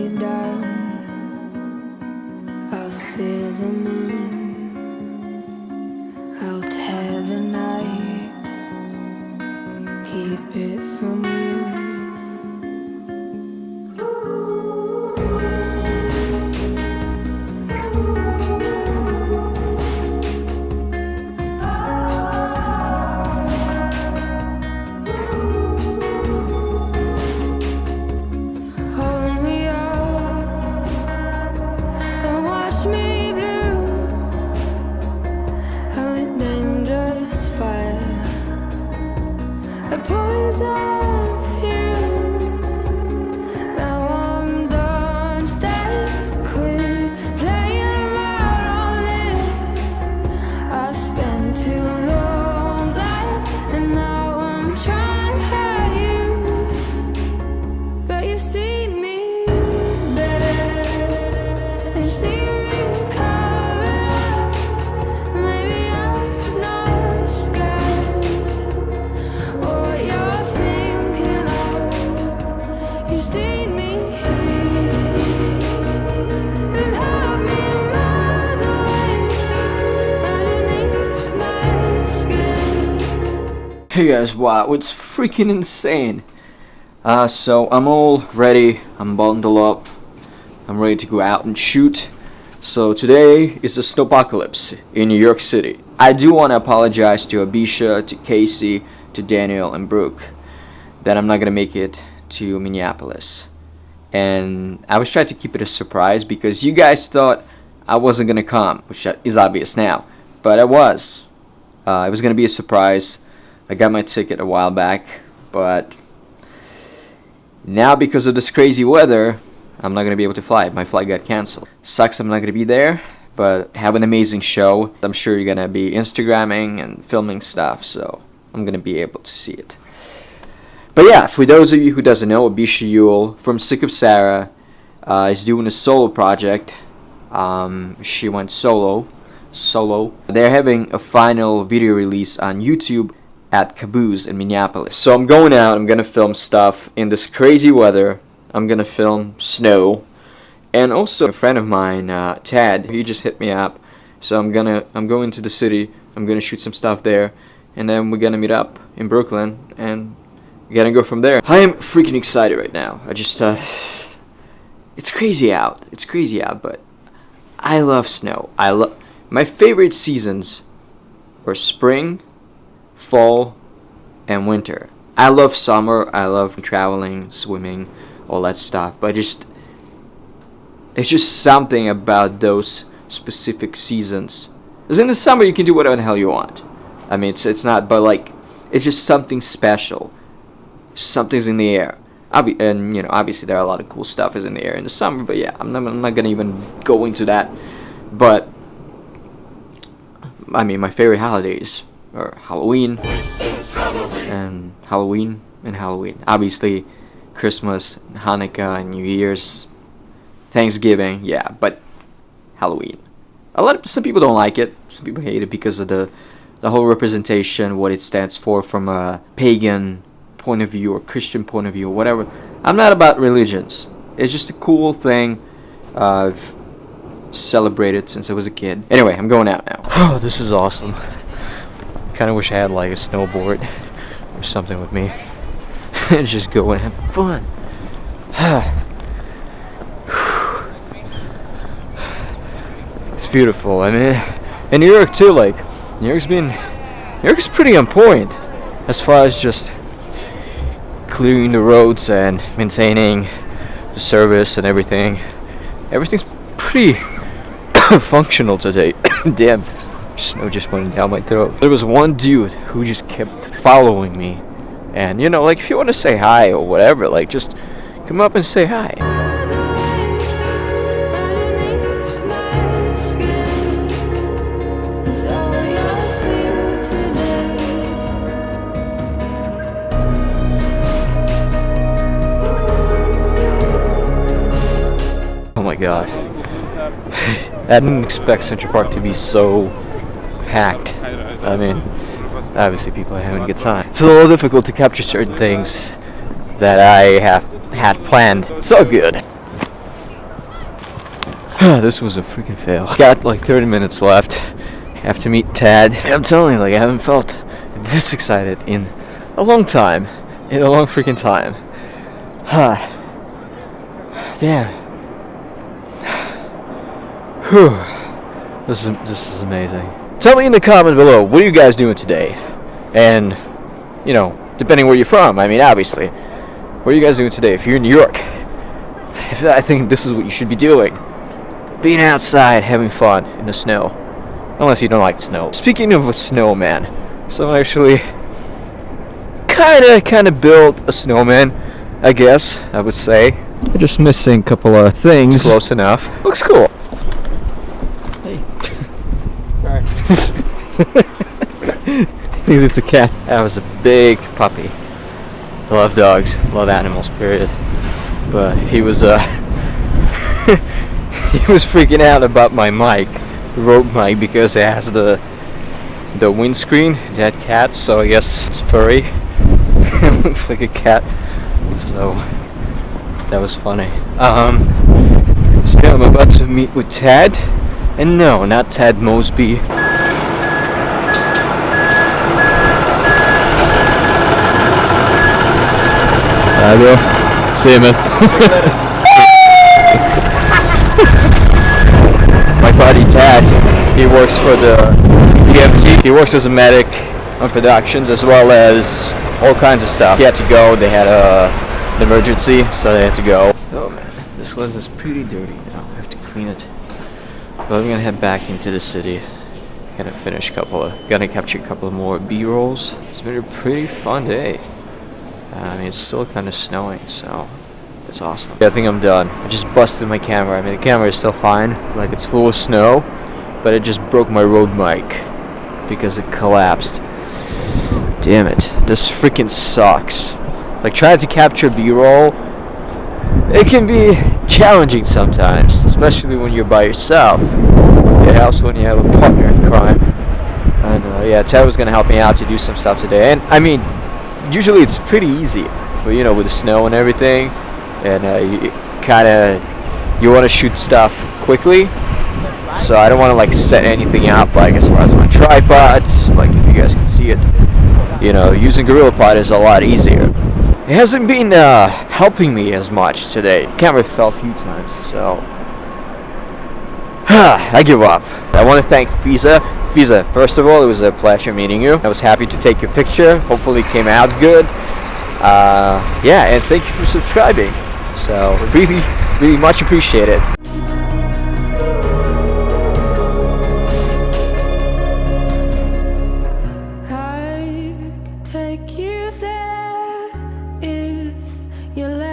lay down, I'll steal the moon, I'll tear the night, keep it from you. Hey guys, wow, it's freaking insane. So I'm all ready, I'm bundled up, I'm ready to go out and shoot. So today is the Snowpocalypse in New York City. I do want to apologize to Abisha, to Casey, to Daniel and Brooke that I'm not gonna make it to Minneapolis. And I was trying to keep it a surprise because you guys thought I wasn't gonna come, which is obvious now, but I was. It was gonna be a surprise. I got my ticket a while back, but now because of this crazy weather, I'm not going to be able to fly. My flight got canceled. Sucks I'm not going to be there, but have an amazing show. I'm sure you're going to be Instagramming and filming stuff, so I'm going to be able to see it. But yeah, for those of you who doesn't know, Abisha Yule from Sick of Sarah is doing a solo project. She went solo. They're having a final video release on YouTube at Caboose in Minneapolis. So I'm going out, I'm gonna film stuff in this crazy weather. I'm gonna film snow. And also a friend of mine, Tad, he just hit me up. So I'm going to the city, I'm gonna shoot some stuff there, and then we're gonna meet up in Brooklyn and we're gonna go from there. I am freaking excited right now. I just it's crazy out. But I love snow. My favorite seasons are spring, fall, and winter. I love summer, I love traveling, swimming, all that stuff, but it's just something about those specific seasons. Because in the summer you can do whatever the hell you want. I mean, it's not, but like, it's just something special. Something's in the air. And you know, obviously there are a lot of cool stuff is in the air in the summer, but yeah, I'm not gonna even go into that. But I mean, my favorite holidays or Halloween and Halloween. Obviously, Christmas, Hanukkah, and New Year's, Thanksgiving, yeah, but Halloween. Some people don't like it. Some people hate it because of the whole representation, what it stands for from a pagan point of view or Christian point of view or whatever. I'm not about religions. It's just a cool thing. I've celebrated since I was a kid. Anyway, I'm going out now. Oh, this is awesome. Kind of wish I had like a snowboard or something with me and just go and have fun. It's beautiful. I mean, in New York too. Like, New York's pretty on point as far as just clearing the roads and maintaining the service and everything. Everything's pretty functional today. Damn. Snow just went down my throat. There was one dude who just kept following me, and you know, like, if you want to say hi or whatever, like, just come up and say hi. Oh my god. I didn't expect Central Park to be so packed. I mean, obviously people are having a good time. It's a little difficult to capture certain things that I have had planned. So good. This was a freaking fail. Got like 30 minutes left. Have to meet Tad. And I'm telling you, like, I haven't felt this excited in a long time. In a long freaking time. Damn. Whew. This is amazing. Tell me in the comment below, what are you guys doing today? And, you know, depending where you're from, I mean, obviously. What are you guys doing today? If you're in New York, I think this is what you should be doing. Being outside, having fun in the snow. Unless you don't like snow. Speaking of a snowman, so I actually kinda built a snowman, I guess, I would say. I'm just missing a couple of things. It's close enough. Looks cool. Hey. Sorry. I think it's a cat. That was a big puppy. I love dogs, love animals, period. But he was he was freaking out about my mic, the Rode mic, because it has the windscreen, that cat, so I guess it's furry. It looks like a cat. So that was funny. So yeah, I'm about to meet with Tad. And no, not Tad Mosby. Hi, bro. See you, man. My buddy Tad, he works for the EMT. He works as a medic on productions as well as all kinds of stuff. He had to go. They had an emergency, so they had to go. Oh man, this lens is pretty dirty now. I have to clean it. But I'm gonna head back into the city. Gonna capture a couple more B-rolls. It's been a pretty fun day. I mean, it's still kind of snowing, so it's awesome. Yeah, I think I'm done. I just busted my camera. I mean, the camera is still fine, like it's full of snow, but it just broke my Rode mic because it collapsed. Damn it, this freaking sucks. Like, trying to capture B-roll, it can be challenging sometimes, especially when you're by yourself. Yeah, also when you have a partner in crime. And yeah, Ted was gonna help me out to do some stuff today, and I mean, usually it's pretty easy, but you know, with the snow and everything, and you want to shoot stuff quickly, so I don't want to like set anything up, like as far as my tripod, like if you guys can see it, you know, using GorillaPod is a lot easier. It hasn't been helping me as much today. Camera fell a few times, so I give up. I want to thank Fiza. Fiza, first of all, it was a pleasure meeting you. I was happy to take your picture. Hopefully it came out good. Yeah, and thank you for subscribing. So, really, really much appreciated. I could take you there if you let